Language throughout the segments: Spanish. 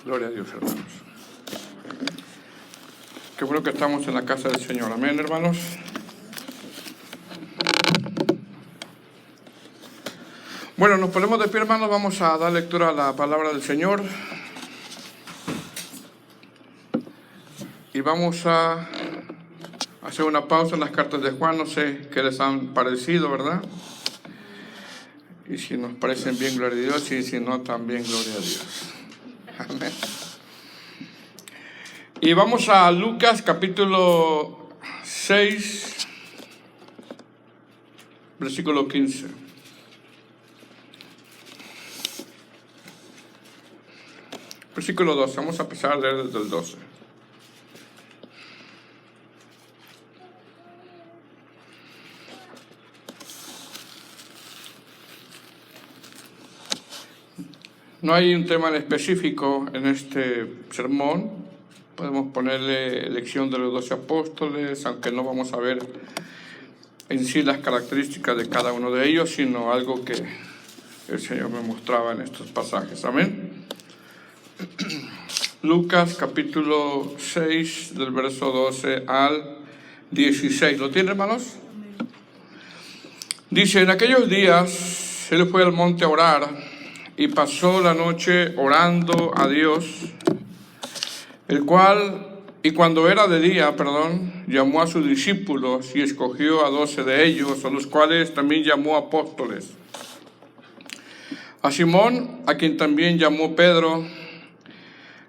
Gloria a Dios, hermanos. Qué bueno que estamos en la casa del Señor. Amén, hermanos. Bueno, nos ponemos de pie, hermanos. Vamos a dar lectura a la palabra del Señor. Y vamos a hacer una pausa en las cartas de Juan. No sé qué les han parecido, ¿verdad? Y si nos parecen bien, gloria a Dios. Y si no, también gloria a Dios. Amén. Y vamos a Lucas capítulo 6, versículo 15. Versículo 12. Vamos a empezar a leer desde el 12. No hay un tema en específico en este sermón. Podemos ponerle elección de los 12 apóstoles, aunque no vamos a ver en sí las características de cada uno de ellos, sino algo que el Señor me mostraba en estos pasajes. Amén. Lucas capítulo 6, del verso 12 al 16. ¿Lo tienen, hermanos? Dice: en aquellos días él fue al monte a orar y pasó la noche orando a Dios, y cuando era de día, llamó a sus discípulos y escogió a 12 de ellos, a los cuales también llamó apóstoles: a Simón, a quien también llamó Pedro,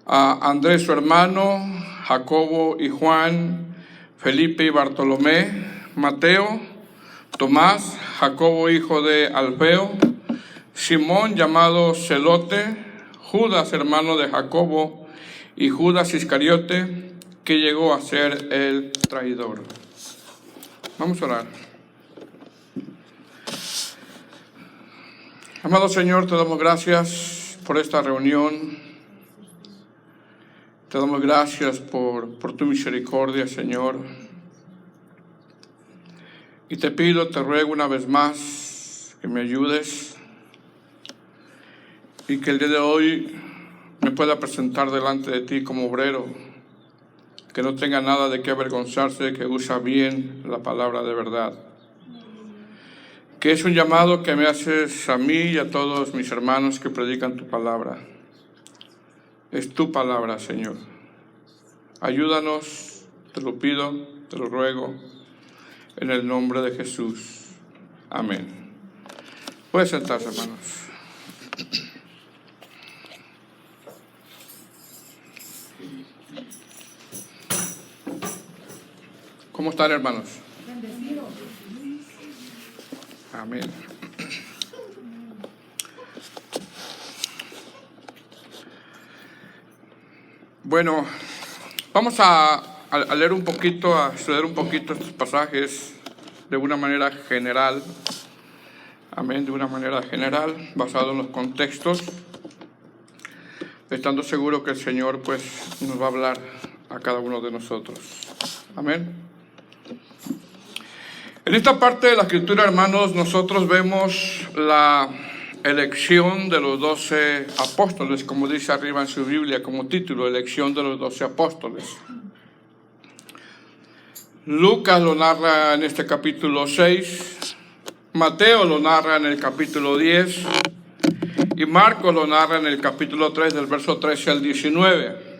a Andrés su hermano, Jacobo y Juan, Felipe y Bartolomé, Mateo, Tomás, Jacobo hijo de Alfeo, Simón llamado Celote, Judas hermano de Jacobo y Judas Iscariote, que llegó a ser el traidor. Vamos a orar. Amado Señor, te damos gracias por esta reunión. Te damos gracias por tu misericordia, Señor. Y te pido, te ruego una vez más que me ayudes y que el día de hoy me pueda presentar delante de ti como obrero, que no tenga nada de qué avergonzarse, que usa bien la palabra de verdad. Que es un llamado que me haces a mí y a todos mis hermanos que predican tu palabra. Es tu palabra, Señor. Ayúdanos, te lo pido, te lo ruego, en el nombre de Jesús. Amén. Pueden sentarse, hermanos. ¿Cómo están, hermanos? Bendecidos. Amén. Bueno, vamos a leer un poquito, a estudiar un poquito estos pasajes de una manera general. Amén, de una manera general, basado en los contextos, estando seguro que el Señor nos va a hablar a cada uno de nosotros. Amén. En esta parte de la Escritura, hermanos, nosotros vemos la elección de los 12 apóstoles, como dice arriba en su Biblia como título, elección de los 12 apóstoles. Lucas lo narra en este capítulo 6, Mateo lo narra en el capítulo 10 y Marcos lo narra en el capítulo 3, del verso 13 al 19.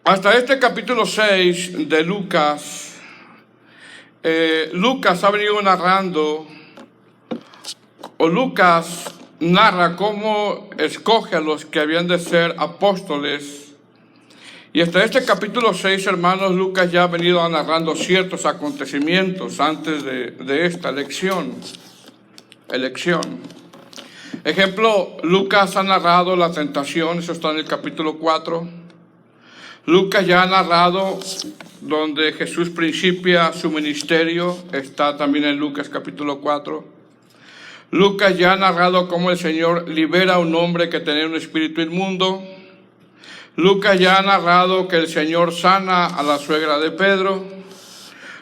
Hasta este capítulo 6 de Lucas, Lucas ha venido narrando, o Lucas narra cómo escoge a los que habían de ser apóstoles. Y hasta este capítulo 6, hermanos, Lucas ya ha venido narrando ciertos acontecimientos antes de esta elección. Ejemplo, Lucas ha narrado la tentación, eso está en el capítulo 4. Lucas ya ha narrado donde Jesús principia su ministerio, está también en Lucas capítulo 4. Lucas ya ha narrado cómo el Señor libera a un hombre que tenía un espíritu inmundo. Lucas ya ha narrado que el Señor sana a la suegra de Pedro.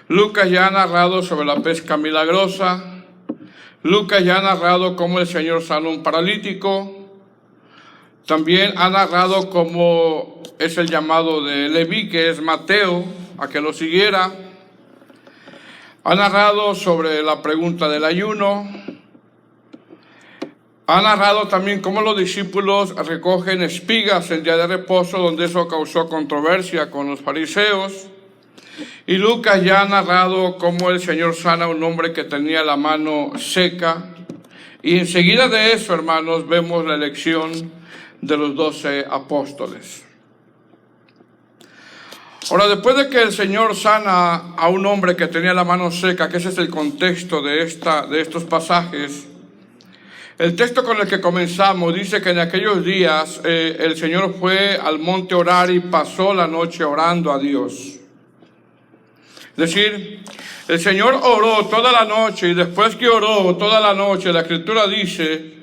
Lucas ya ha narrado sobre la pesca milagrosa. Lucas ya ha narrado cómo el Señor sana a un paralítico. También ha narrado cómo es el llamado de Leví, que es Mateo, a que lo siguiera. Ha narrado sobre la pregunta del ayuno. Ha narrado también cómo los discípulos recogen espigas en día de reposo, donde eso causó controversia con los fariseos. Y Lucas ya ha narrado cómo el Señor sana a un hombre que tenía la mano seca. Y enseguida de eso, hermanos, vemos la elección de los 12 apóstoles. Ahora, después de que el Señor sana a un hombre que tenía la mano seca, que ese es el contexto de estos pasajes, el texto con el que comenzamos dice que en aquellos días el Señor fue al monte a orar y pasó la noche orando a Dios. Es decir, el Señor oró toda la noche, y después que oró toda la noche, la Escritura dice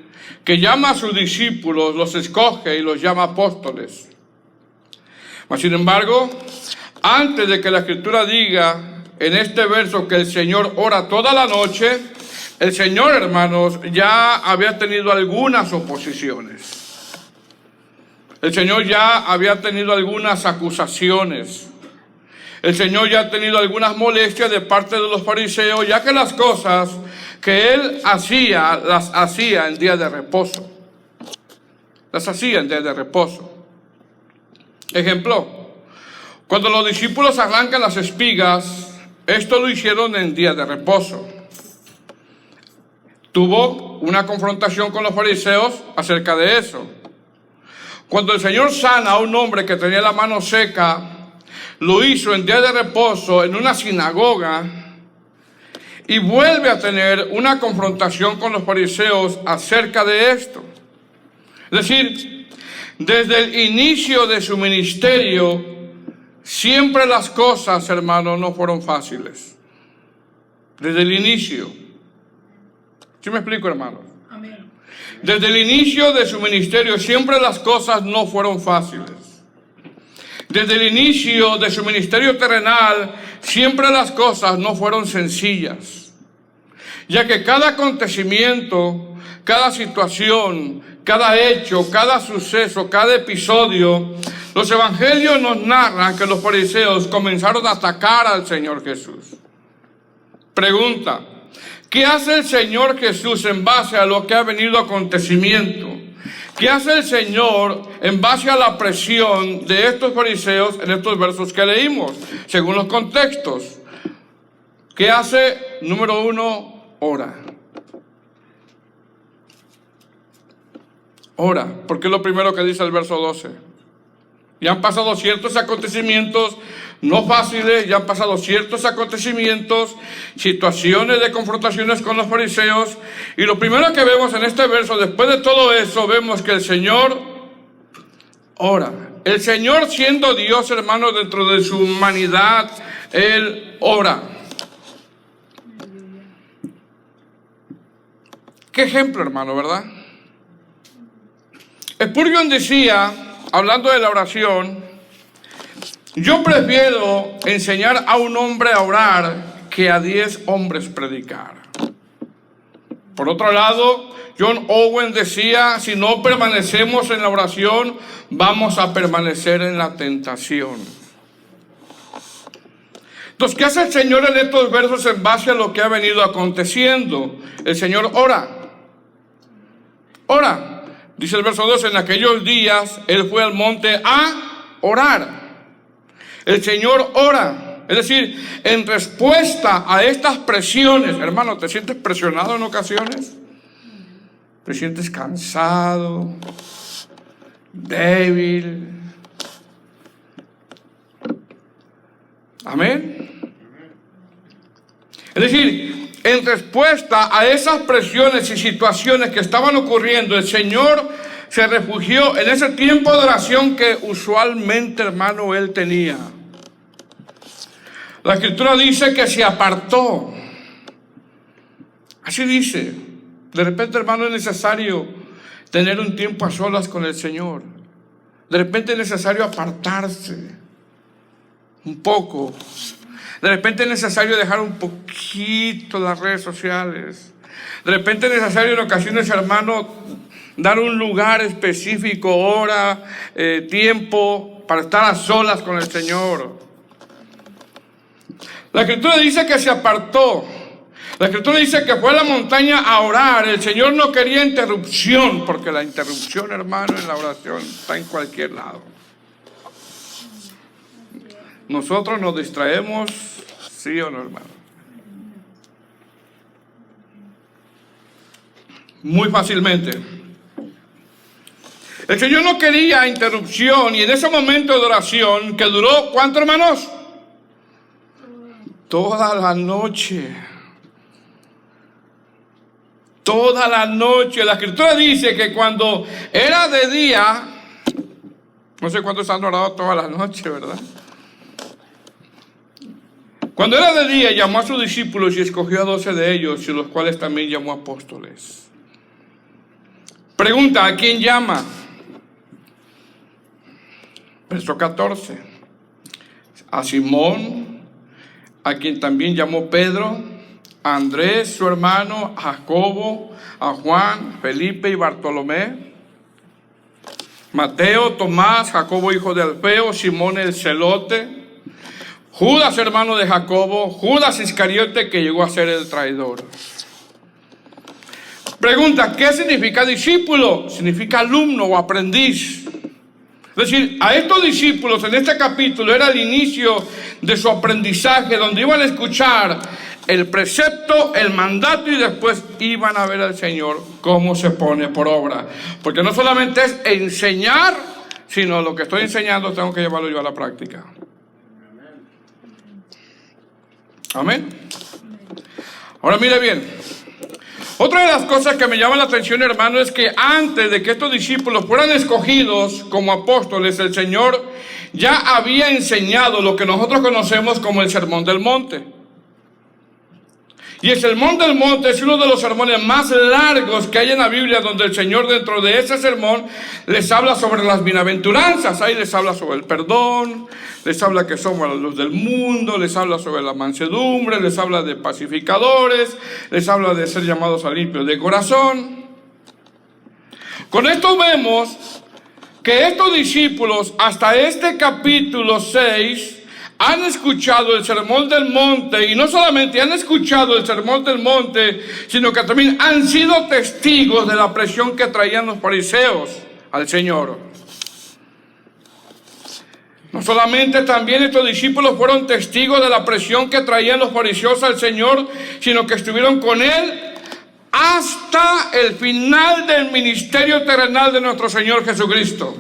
que llama a sus discípulos, los escoge y los llama apóstoles. Mas, sin embargo, antes de que la Escritura diga en este verso que el Señor ora toda la noche, el Señor, hermanos, ya había tenido algunas oposiciones. El Señor ya había tenido algunas acusaciones. El Señor ya ha tenido algunas molestias de parte de los fariseos, ya que las cosas que Él hacía, las hacía en día de reposo. Las hacía en día de reposo. Ejemplo, cuando los discípulos arrancan las espigas, esto lo hicieron en día de reposo. Tuvo una confrontación con los fariseos acerca de eso. Cuando el Señor sana a un hombre que tenía la mano seca, lo hizo en día de reposo en una sinagoga, y vuelve a tener una confrontación con los fariseos acerca de esto. Es decir, desde el inicio de su ministerio, siempre las cosas, hermanos, no fueron fáciles. Desde el inicio. ¿Sí me explico, hermanos? Amén. Desde el inicio de su ministerio, siempre las cosas no fueron fáciles. Desde el inicio de su ministerio terrenal, siempre las cosas no fueron sencillas, ya que cada acontecimiento, cada situación, cada hecho, cada suceso, cada episodio, los evangelios nos narran que los fariseos comenzaron a atacar al Señor Jesús. Pregunta: ¿qué hace el Señor Jesús en base a lo que ha venido acontecimiento? ¿Qué hace el Señor en base a la presión de estos fariseos en estos versos que leímos, según los contextos? ¿Qué hace? Número 1, ora. Ora, porque es lo primero que dice el verso 12. Ya han pasado ciertos acontecimientos no fáciles, ya han pasado ciertos acontecimientos, situaciones de confrontaciones con los fariseos, y lo primero que vemos en este verso, después de todo eso, vemos que el Señor ora. El Señor, siendo Dios, hermano, dentro de su humanidad, Él ora. Qué ejemplo, hermano, ¿verdad? Spurgeon decía, hablando de la oración: yo prefiero enseñar a un hombre a orar que a 10 hombres predicar. Por otro lado, John Owen decía: si no permanecemos en la oración, vamos a permanecer en la tentación. Entonces, ¿qué hace el Señor en estos versos en base a lo que ha venido aconteciendo? El Señor ora. Ora. Dice el verso 2, en aquellos días Él fue al monte a orar. El Señor ora. Es decir, en respuesta a estas presiones, hermano, ¿te sientes presionado en ocasiones? ¿Te sientes cansado, débil? Amén. Es decir, en respuesta a esas presiones y situaciones que estaban ocurriendo, el Señor se refugió en ese tiempo de oración que usualmente, hermano, Él tenía. La Escritura dice que se apartó. Así dice. De repente, hermano, es necesario tener un tiempo a solas con el Señor. De repente es necesario apartarse un poco. De repente es necesario dejar un poquito las redes sociales. De repente es necesario en ocasiones, hermano, dar un lugar específico, hora, tiempo, para estar a solas con el Señor. La Escritura dice que se apartó. La Escritura dice que fue a la montaña a orar. El Señor no quería interrupción, porque la interrupción, hermano, en la oración está en cualquier lado. Nosotros nos distraemos, sí o no, hermano. Muy fácilmente. El Señor no quería interrupción, y en ese momento de oración, que duró, ¿cuánto, hermanos? Toda la noche. Toda la noche. La Escritura dice que cuando era de día, no sé cuántos han orado toda la noche, ¿verdad? Cuando era de día, llamó a sus discípulos y escogió a 12 de ellos, y los cuales también llamó apóstoles. Pregunta, ¿a quién llama? Verso 14. A Simón, a quien también llamó Pedro, a Andrés, su hermano, a Jacobo, a Juan, Felipe y Bartolomé, Mateo, Tomás, Jacobo hijo de Alfeo, Simón el celote, Judas hermano de Jacobo, Judas Iscariote, que llegó a ser el traidor. Pregunta, ¿qué significa discípulo? Significa alumno o aprendiz. Es decir, a estos discípulos en este capítulo era el inicio de su aprendizaje, donde iban a escuchar el precepto, el mandato, y después iban a ver al Señor cómo se pone por obra. Porque no solamente es enseñar, sino lo que estoy enseñando tengo que llevarlo yo a la práctica. Amén. Ahora mire bien. Otra de las cosas que me llama la atención, hermano, es que antes de que estos discípulos fueran escogidos como apóstoles, el Señor ya había enseñado lo que nosotros conocemos como el Sermón del Monte. Y el Sermón del Monte es uno de los sermones más largos que hay en la Biblia, donde el Señor dentro de ese sermón les habla sobre las bienaventuranzas. Ahí les habla sobre el perdón, les habla que somos la luz del mundo, les habla sobre la mansedumbre, les habla de pacificadores, les habla de ser llamados a limpios de corazón. Con esto vemos que estos discípulos hasta este capítulo 6 han escuchado el Sermón del Monte, y no solamente han escuchado el Sermón del Monte, sino que también han sido testigos de la presión que traían los fariseos al Señor. No solamente también estos discípulos fueron testigos de la presión que traían los fariseos al Señor, sino que estuvieron con Él hasta el final del ministerio terrenal de nuestro Señor Jesucristo.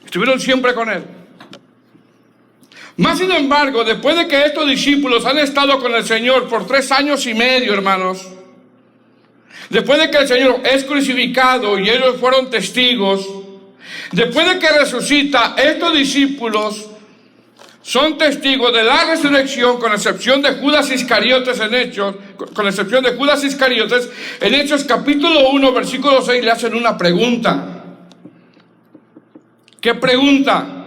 Estuvieron siempre con Él. Más sin embargo, después de que estos discípulos han estado con el Señor por 3 años y medio, hermanos, después de que el Señor es crucificado y ellos fueron testigos, después de que resucita, estos discípulos son testigos de la resurrección, con excepción de Judas Iscariotes en Hechos, en Hechos capítulo 1, versículo 6, le hacen una pregunta. ¿Qué pregunta?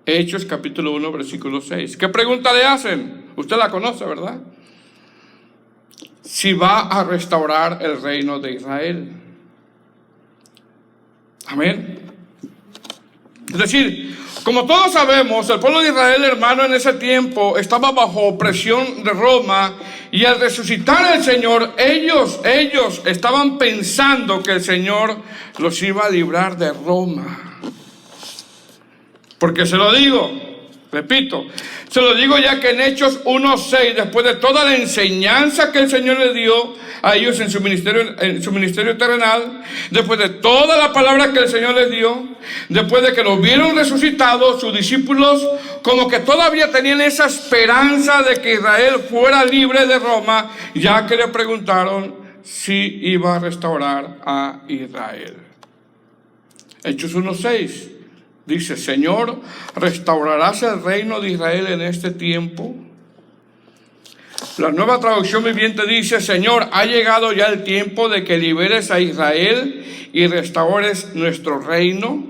Hechos capítulo 1, versículo 6. ¿Qué pregunta le hacen? Usted la conoce, ¿verdad? Si va a restaurar el reino de Israel. Amén. Es decir, como todos sabemos, el pueblo de Israel, hermano, en ese tiempo estaba bajo opresión de Roma, y al resucitar el Señor, ellos estaban pensando que el Señor los iba a librar de Roma. Porque se lo digo, repito, se lo digo ya que en Hechos 1:6, después de toda la enseñanza que el Señor les dio a ellos en su ministerio terrenal, después de toda la palabra que el Señor les dio, después de que los vieron resucitados, sus discípulos como que todavía tenían esa esperanza de que Israel fuera libre de Roma, ya que le preguntaron si iba a restaurar a Israel. Hechos 1:6. Dice, Señor, ¿restaurarás el reino de Israel en este tiempo? La Nueva Traducción Viviente dice, Señor, ha llegado ya el tiempo de que liberes a Israel y restaures nuestro reino.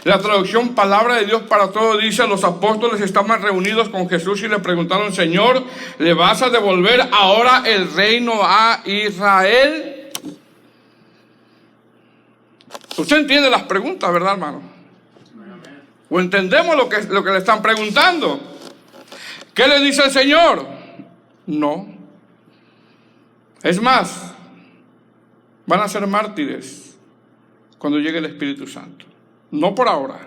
La traducción Palabra de Dios para Todos dice: los apóstoles estaban reunidos con Jesús y le preguntaron: Señor, ¿le vas a devolver ahora el reino a Israel? Usted entiende las preguntas, ¿verdad, hermano? ¿O entendemos lo que le están preguntando? ¿Qué le dice el Señor? No. Es más, van a ser mártires cuando llegue el Espíritu Santo. No por ahora.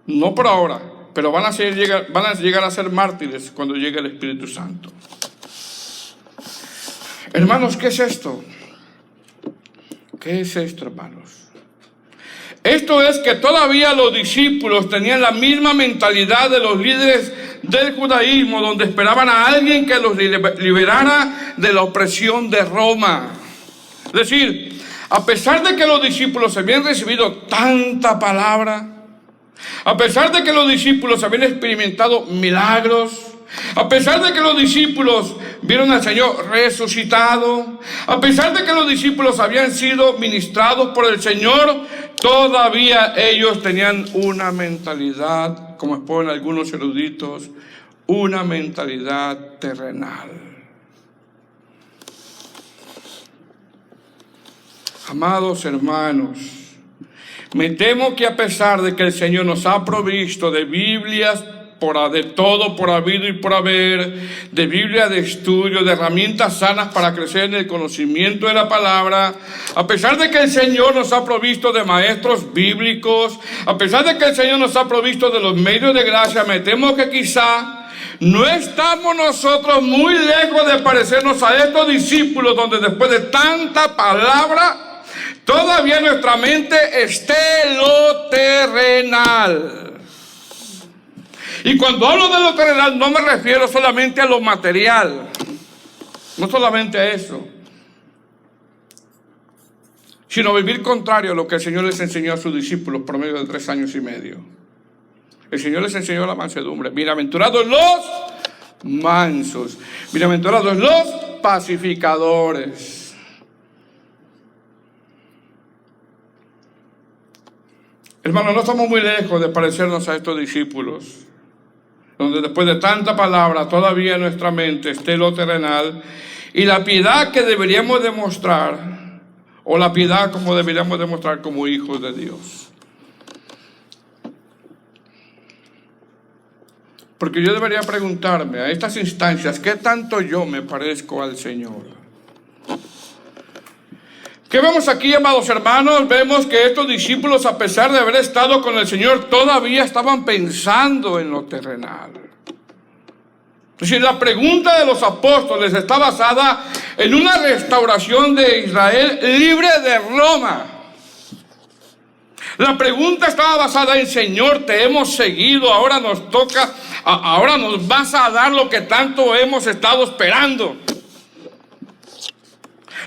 No por ahora. Pero van a llegar a ser mártires cuando llegue el Espíritu Santo. Hermanos, ¿qué es esto? ¿Qué es esto, hermanos? Esto es que todavía los discípulos tenían la misma mentalidad de los líderes del judaísmo, donde esperaban a alguien que los liberara de la opresión de Roma. Es decir, a pesar de que los discípulos habían recibido tanta palabra, a pesar de que los discípulos habían experimentado milagros, a pesar de que los discípulos vieron al Señor resucitado, a pesar de que los discípulos habían sido ministrados por el Señor, todavía ellos tenían una mentalidad, como exponen algunos eruditos, una mentalidad terrenal. Amados hermanos, me temo que a pesar de que el Señor nos ha provisto de Biblias, de todo por habido y por haber, de Biblia de estudio, de herramientas sanas para crecer en el conocimiento de la palabra, a pesar de que el Señor nos ha provisto de maestros bíblicos, a pesar de que el Señor nos ha provisto de los medios de gracia, me temo que quizá no estamos nosotros muy lejos de parecernos a estos discípulos, donde después de tanta palabra, todavía nuestra mente esté en lo terrenal. Y cuando hablo de lo terrenal, no me refiero solamente a lo material, no solamente a eso, sino vivir contrario a lo que el Señor les enseñó a sus discípulos por medio de 3 años y medio. El Señor les enseñó la mansedumbre. Bienaventurados los mansos, bienaventurados los pacificadores. Hermanos, no estamos muy lejos de parecernos a estos discípulos, donde después de tanta palabra todavía en nuestra mente esté lo terrenal, y la piedad que deberíamos demostrar, o la piedad como deberíamos demostrar como hijos de Dios. Porque yo debería preguntarme a estas instancias, ¿qué tanto yo me parezco al Señor? ¿Qué vemos aquí, amados hermanos? Vemos que estos discípulos, a pesar de haber estado con el Señor, todavía estaban pensando en lo terrenal. Es decir, la pregunta de los apóstoles está basada en una restauración de Israel libre de Roma. La pregunta estaba basada en: Señor, te hemos seguido, ahora nos toca, ahora nos vas a dar lo que tanto hemos estado esperando.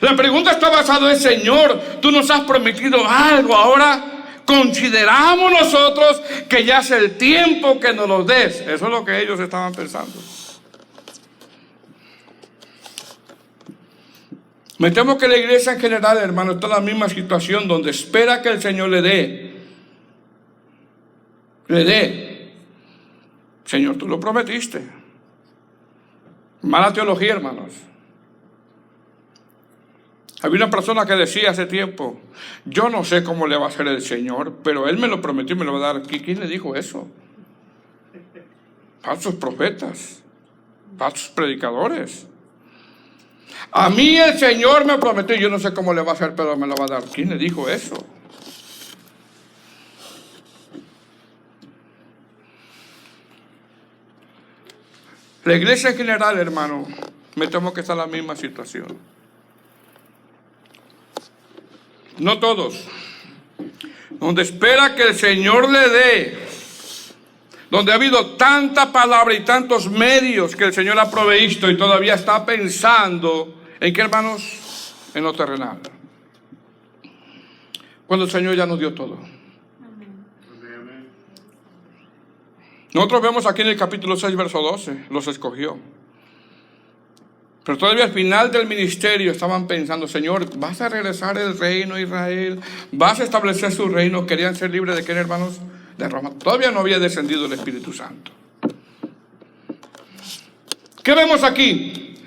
La pregunta está basada en: Señor, tú nos has prometido algo, ahora consideramos nosotros que ya es el tiempo que nos lo des. Eso es lo que ellos estaban pensando. Me temo que la iglesia en general, hermano, está en la misma situación, donde espera que el Señor le dé. Señor, tú lo prometiste. Mala teología, hermanos. Había una persona que decía hace tiempo: yo no sé cómo le va a hacer el Señor, pero Él me lo prometió y me lo va a dar. ¿Quién le dijo eso? Falsos profetas, falsos predicadores. A mí el Señor me prometió y yo no sé cómo le va a hacer, pero me lo va a dar. ¿Quién le dijo eso? La iglesia en general, hermano, me temo que está en la misma situación. No todos. Donde espera que el Señor le dé, donde ha habido tanta palabra y tantos medios que el Señor ha provisto, y todavía está pensando ¿en qué, hermanos? En lo terrenal. Cuando el Señor ya nos dio todo. Nosotros vemos aquí en el capítulo 6, verso 12, los escogió. Pero todavía al final del ministerio estaban pensando: Señor, ¿vas a regresar el reino a Israel? ¿Vas a establecer su reino? Querían ser libres de qué, hermanos, de Roma. Todavía no había descendido el Espíritu Santo. ¿Qué vemos aquí?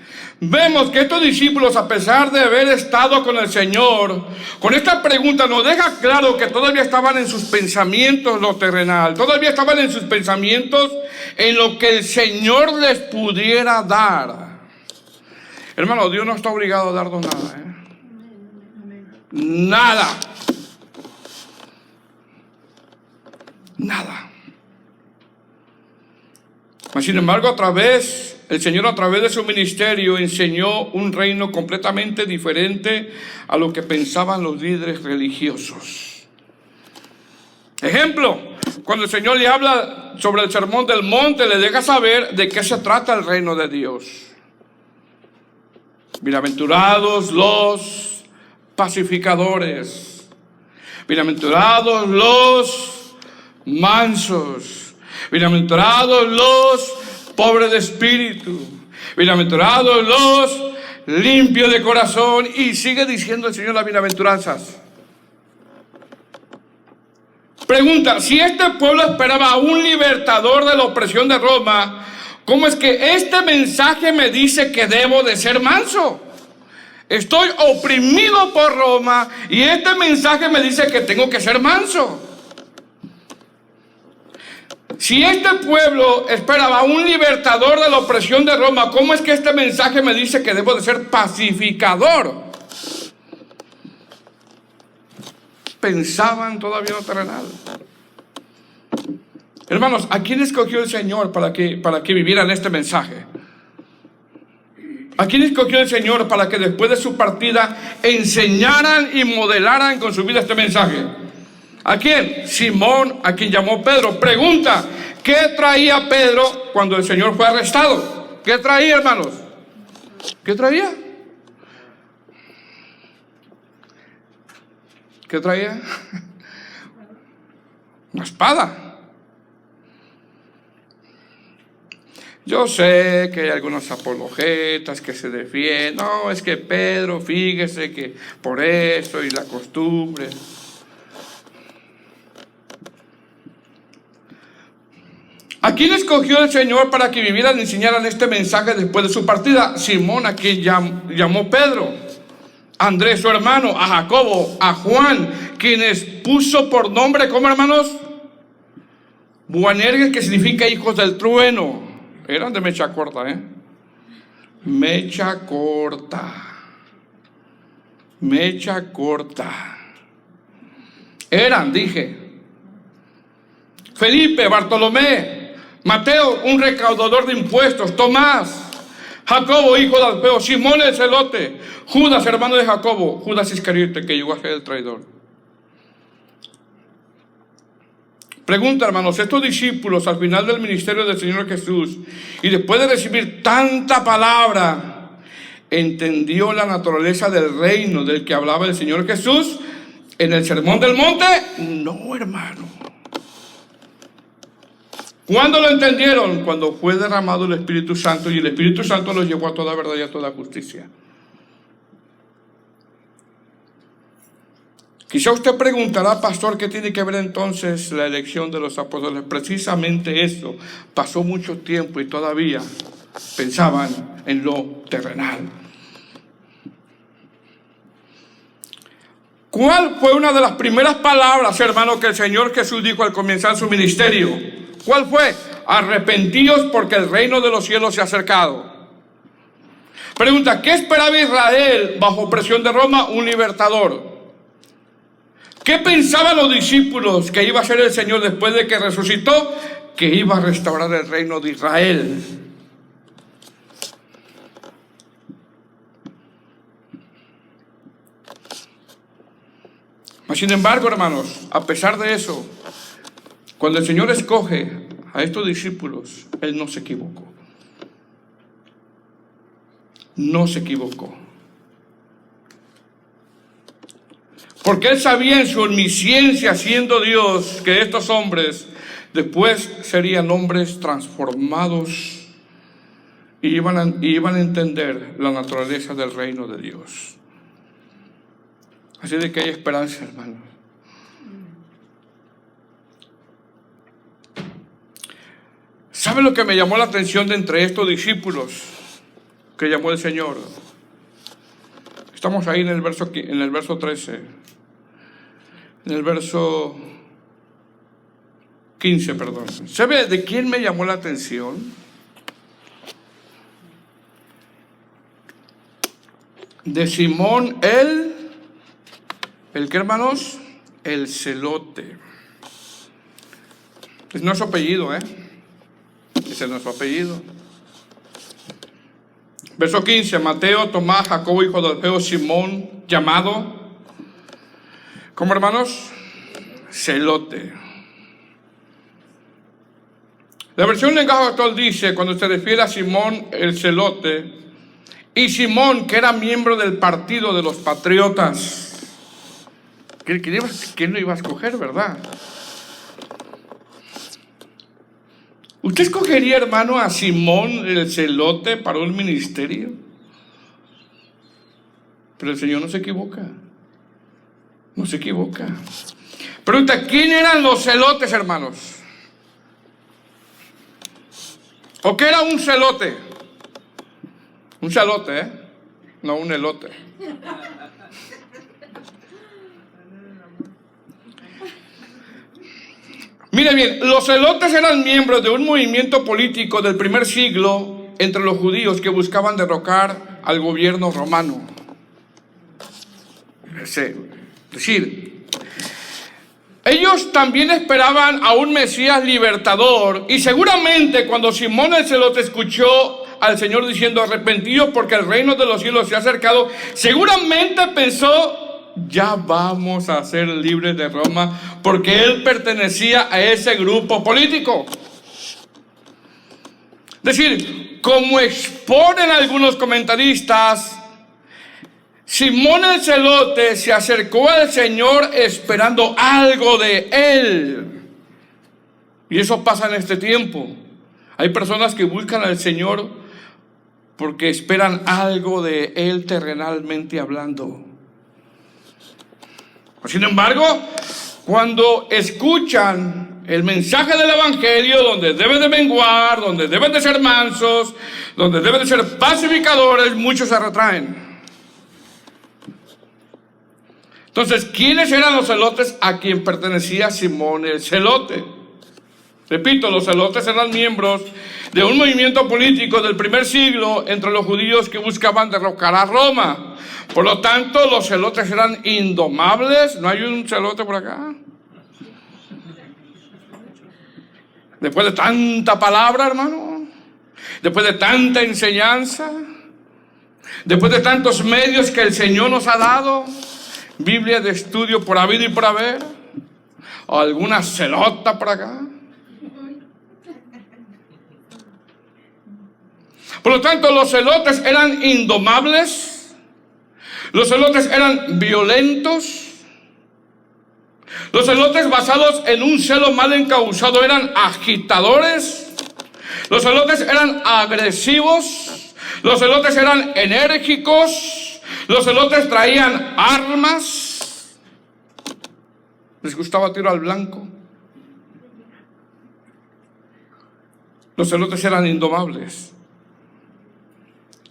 Vemos que estos discípulos, a pesar de haber estado con el Señor, con esta pregunta nos deja claro que todavía estaban en sus pensamientos lo terrenal, todavía estaban en sus pensamientos en lo que el Señor les pudiera dar. Hermano, Dios no está obligado a darnos nada, Nada. Nada. Sin embargo, el Señor a través de su ministerio enseñó un reino completamente diferente a lo que pensaban los líderes religiosos. Ejemplo, cuando el Señor le habla sobre el sermón del monte, le deja saber de qué se trata el reino de Dios. Bienaventurados los pacificadores, bienaventurados los mansos, bienaventurados los pobres de espíritu, bienaventurados los limpios de corazón. Y sigue diciendo el Señor las bienaventuranzas. Pregunta: si este pueblo esperaba a un libertador de la opresión de Roma, ¿cómo es que este mensaje me dice que debo de ser manso? Estoy oprimido por Roma y este mensaje me dice que tengo que ser manso. Si este pueblo esperaba a un libertador de la opresión de Roma, ¿cómo es que este mensaje me dice que debo de ser pacificador? Pensaban todavía en lo terrenal. Hermanos, ¿a quién escogió el Señor para que vivieran este mensaje? ¿A quién escogió el Señor para que después de su partida enseñaran y modelaran con su vida este mensaje? ¿A quién? Simón, a quien llamó Pedro. Pregunta: ¿qué traía Pedro cuando el Señor fue arrestado? ¿Qué traía, hermanos? ¿Qué traía? ¿Qué traía? Una espada. Yo sé que hay algunos apologetas que se defienden. No, es que Pedro, fíjese que por eso y la costumbre. ¿A quién escogió el Señor para que vivieran y enseñaran este mensaje después de su partida? Simón, a quien llamó Pedro, Andrés su hermano, a Jacobo, a Juan, quienes puso por nombre, ¿cómo, hermanos? Boanerges, que significa hijos del trueno. Eran de mecha corta, Mecha corta. Mecha corta. Eran, dije. Felipe, Bartolomé, Mateo, un recaudador de impuestos, Tomás, Jacobo, hijo de Alfeo, Simón el celote, Judas, hermano de Jacobo, Judas Iscariote, que llegó a ser el traidor. Pregunta, hermanos, estos discípulos al final del ministerio del Señor Jesús y después de recibir tanta palabra, ¿entendió la naturaleza del reino del que hablaba el Señor Jesús en el sermón del monte? No, hermano. ¿Cuándo lo entendieron? Cuando fue derramado el Espíritu Santo y el Espíritu Santo los llevó a toda verdad y a toda justicia. Quizá usted preguntará: pastor, ¿qué tiene que ver entonces la elección de los apóstoles? Precisamente eso. Pasó mucho tiempo y todavía pensaban en lo terrenal. ¿Cuál fue una de las primeras palabras, hermano, que el Señor Jesús dijo al comenzar su ministerio? ¿Cuál fue? Arrepentíos porque el reino de los cielos se ha acercado. Pregunta: ¿qué esperaba Israel bajo presión de Roma? Un libertador. ¿Qué pensaban los discípulos que iba a ser el Señor después de que resucitó? Que iba a restaurar el reino de Israel. Sin embargo, hermanos, a pesar de eso, cuando el Señor escoge a estos discípulos, Él no se equivocó. No se equivocó. Porque Él sabía en su omnisciencia, siendo Dios, que estos hombres después serían hombres transformados y iban a entender la naturaleza del reino de Dios. Así de que hay esperanza, hermano. ¿Sabe lo que me llamó la atención de entre estos discípulos que llamó el Señor? Estamos ahí en el verso 13. En el verso 15, perdón. ¿Sabe de quién me llamó la atención? De Simón ¿el qué, hermanos? El celote. No es su apellido, ese no es su apellido. Verso 15, Mateo, Tomás, Jacobo, hijo de Alfeo, Simón, llamado, ¿cómo, hermanos? Celote. La versión lenguaje actual dice, cuando se refiere a Simón el celote, y Simón, que era miembro del partido de los patriotas. ¿Quién lo iba a escoger, verdad? ¿Usted escogería, hermano, a Simón el celote para un ministerio? Pero el Señor no se equivoca. No se equivoca. Pregunta, ¿quién eran los celotes, hermanos? ¿O qué era un celote? Un celote, no un elote. Mire bien, los celotes eran miembros de un movimiento político del primer siglo entre los judíos que buscaban derrocar al gobierno romano. Es decir, ellos también esperaban a un Mesías libertador, y seguramente cuando Simón el celote escuchó al Señor diciendo arrepentidos porque el reino de los cielos se ha acercado, seguramente pensó, ya vamos a ser libres de Roma, porque él pertenecía a ese grupo político. Es decir, como exponen algunos comentaristas, Simón el celote se acercó al Señor esperando algo de él. Y eso pasa en este tiempo. Hay personas que buscan al Señor porque esperan algo de él terrenalmente hablando. Sin embargo, cuando escuchan el mensaje del Evangelio, donde deben de menguar, donde deben de ser mansos, donde deben de ser pacificadores, muchos se retraen. Entonces, ¿quiénes eran los celotes a quien pertenecía Simón el celote? Repito, los celotes eran miembros de un movimiento político del primer siglo entre los judíos que buscaban derrocar a Roma. Por lo tanto, los celotes eran indomables. ¿No hay un celote por acá? Después de tanta palabra, hermano, después de tanta enseñanza, después de tantos medios que el Señor nos ha dado, Biblia de estudio por habido y por haber, o alguna celota por acá. Por lo tanto, los celotes eran indomables, los celotes eran violentos, los celotes basados en un celo mal encauzado eran agitadores, los celotes eran agresivos, los celotes eran enérgicos, los celotes traían armas, les gustaba tiro al blanco. Los celotes eran indomables.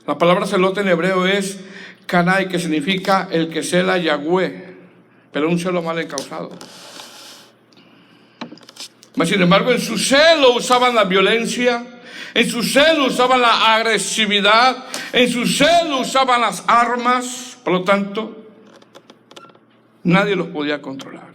La palabra celote en hebreo es kanai, que significa el que cela Yahweh, pero un celo mal encauzado. Mas sin embargo, en su celo usaban la violencia, en su celo usaban la agresividad, en su celo usaban las armas. Por lo tanto, nadie los podía controlar.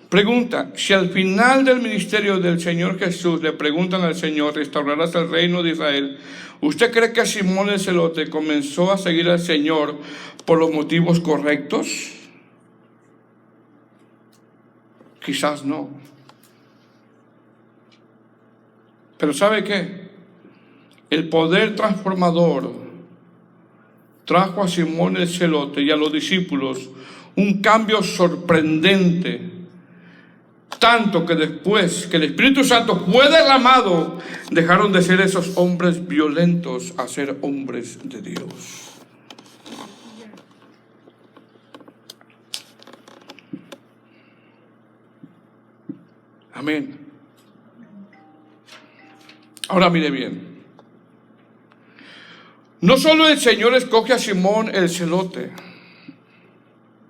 Pregunta, si al final del ministerio del Señor Jesús le preguntan al Señor, ¿restaurarás el reino de Israel? ¿Usted cree que Simón el celote comenzó a seguir al Señor por los motivos correctos? Quizás no. Pero ¿sabe qué? El poder transformador trajo a Simón el celote y a los discípulos un cambio sorprendente tanto que después que el Espíritu Santo fue derramado, dejaron de ser esos hombres violentos a ser hombres de Dios. Amén. Ahora mire bien. No solo el Señor escoge a Simón el celote,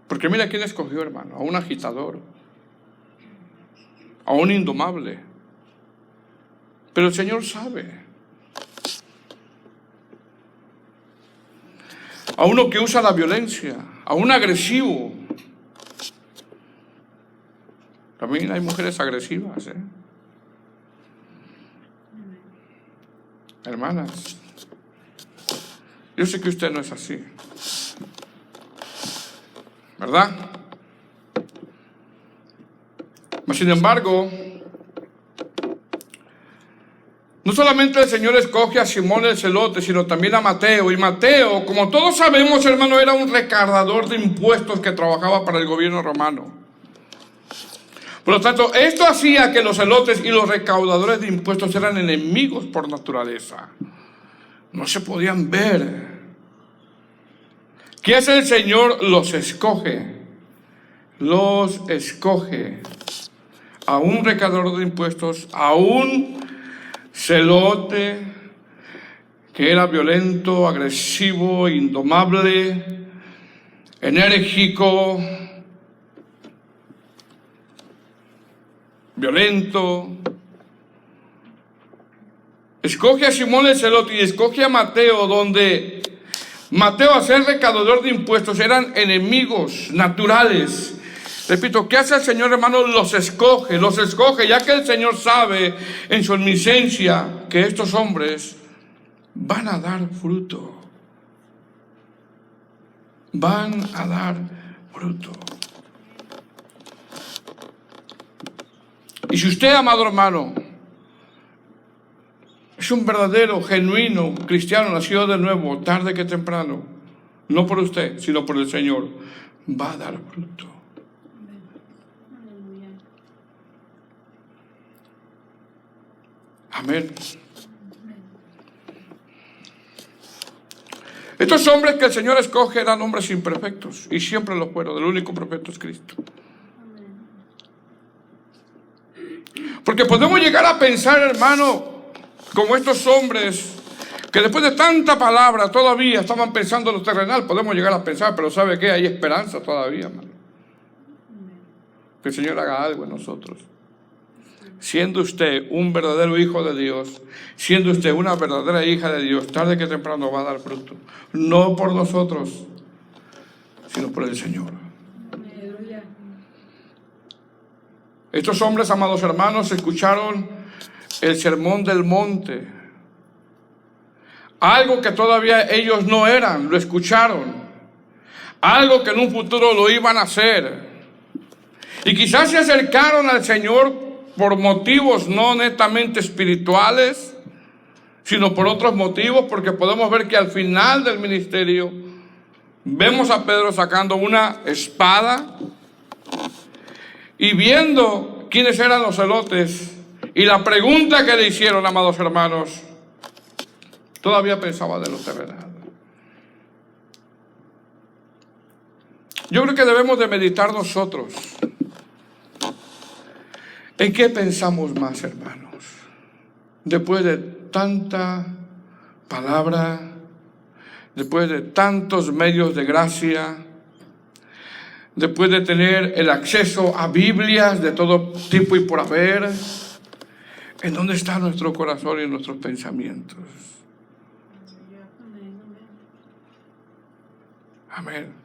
porque mira quién escogió, hermano, a un agitador, a un indomable. Pero el Señor sabe. A uno que usa la violencia, a un agresivo. También hay mujeres agresivas, hermanas. Yo sé que usted no es así, ¿verdad? Mas sin embargo, no solamente el Señor escoge a Simón el celote, sino también a Mateo. Y Mateo, como todos sabemos, hermano, era un recaudador de impuestos que trabajaba para el gobierno romano. Por lo tanto, esto hacía que los celotes y los recaudadores de impuestos eran enemigos por naturaleza. No se podían ver. ¿Qué hace el Señor? Los escoge. Los escoge. A un recaudador de impuestos, a un celote que era violento, agresivo, indomable, enérgico, violento. Escoge a Simón el celote y escoge a Mateo, donde Mateo, a ser recaudador de impuestos, eran enemigos naturales. Repito, ¿qué hace el Señor, hermano? Los escoge, ya que el Señor sabe en su omnisciencia que estos hombres van a dar fruto. Van a dar fruto. Y si usted, amado hermano, es un verdadero, genuino cristiano, nacido de nuevo, tarde que temprano, no por usted, sino por el Señor, va a dar fruto. Amén. Estos hombres que el Señor escoge eran hombres imperfectos, y siempre lo fueron. El único perfecto es Cristo. Porque podemos llegar a pensar, hermano, como estos hombres que después de tanta palabra todavía estaban pensando en lo terrenal. Podemos llegar a pensar, pero ¿sabe qué? Hay esperanza todavía, hermano. Que el Señor haga algo en nosotros. Siendo usted un verdadero hijo de Dios, siendo usted una verdadera hija de Dios, tarde que temprano va a dar fruto. No por nosotros, sino por el Señor. Estos hombres, amados hermanos, escucharon el sermón del monte. Algo que todavía ellos no eran, lo escucharon. Algo que en un futuro lo iban a hacer. Y quizás se acercaron al Señor por motivos no netamente espirituales, sino por otros motivos, porque podemos ver que al final del ministerio vemos a Pedro sacando una espada y viendo quiénes eran los celotes y la pregunta que le hicieron, amados hermanos, todavía pensaba de lo terrenal. Yo creo que debemos de meditar nosotros. ¿En qué pensamos más, hermanos? Después de tanta palabra, después de tantos medios de gracia, después de tener el acceso a Biblias de todo tipo y por haber, ¿en dónde está nuestro corazón y nuestros pensamientos? Amén.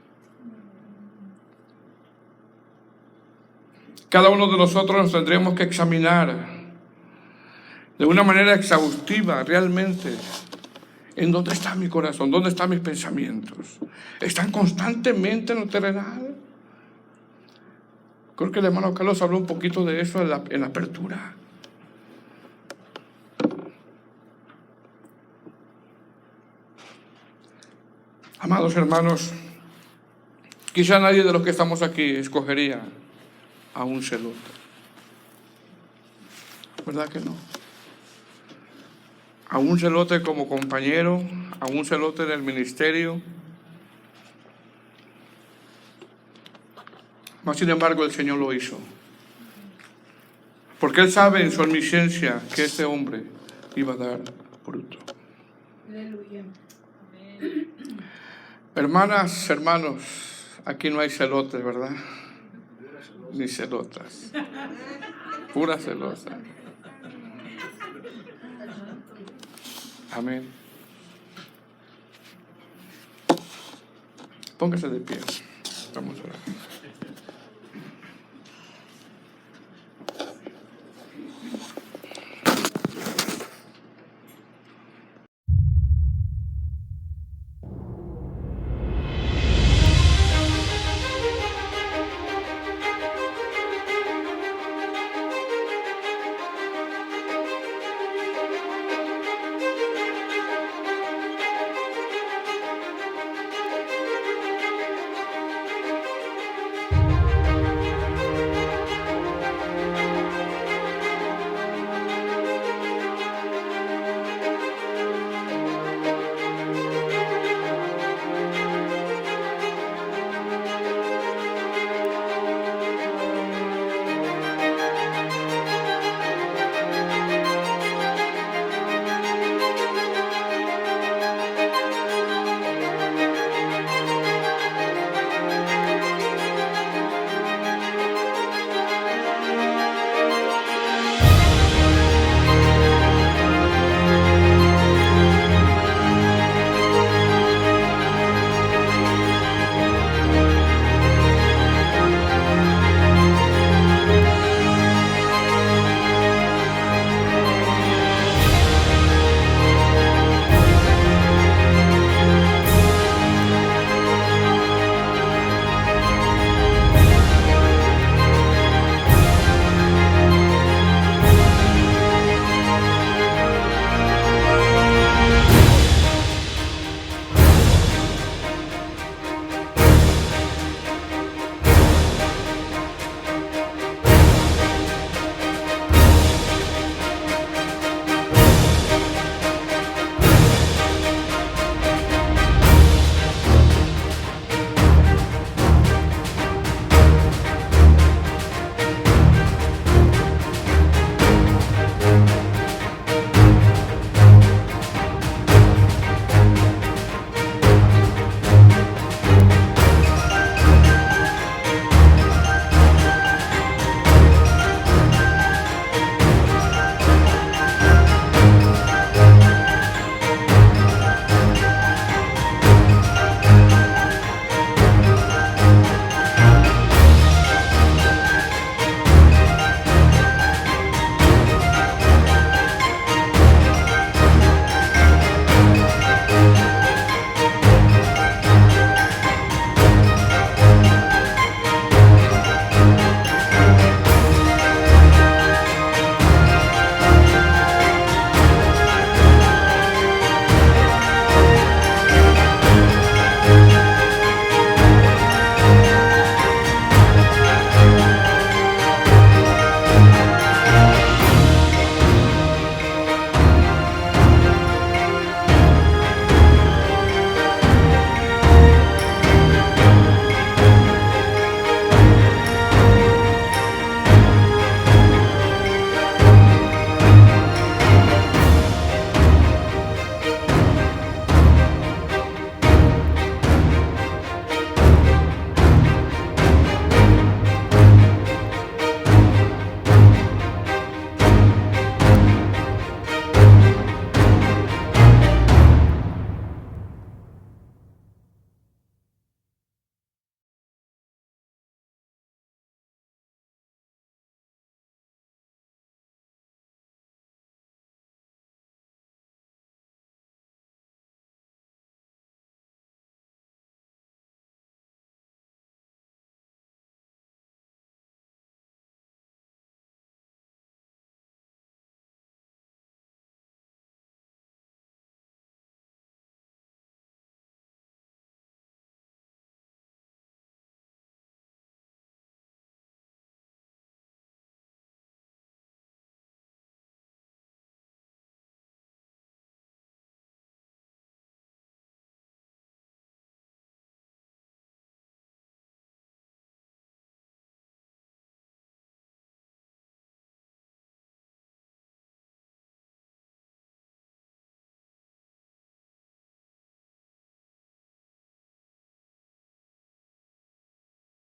Cada uno de nosotros nos tendremos que examinar de una manera exhaustiva realmente en dónde está mi corazón, dónde están mis pensamientos. ¿Están constantemente en lo terrenal? Creo que el hermano Carlos habló un poquito de eso en la apertura. Amados hermanos, quizá nadie de los que estamos aquí escogería a un celote. ¿Verdad que no? A un celote como compañero, a un celote del ministerio. Mas sin embargo el Señor lo hizo. Porque Él sabe en su omnisciencia que este hombre iba a dar fruto. Aleluya. Hermanas, hermanos, aquí no hay celotes, ¿verdad? Ni celotas. Pura celosa. Amén. Póngase de pie. Vamos a orar.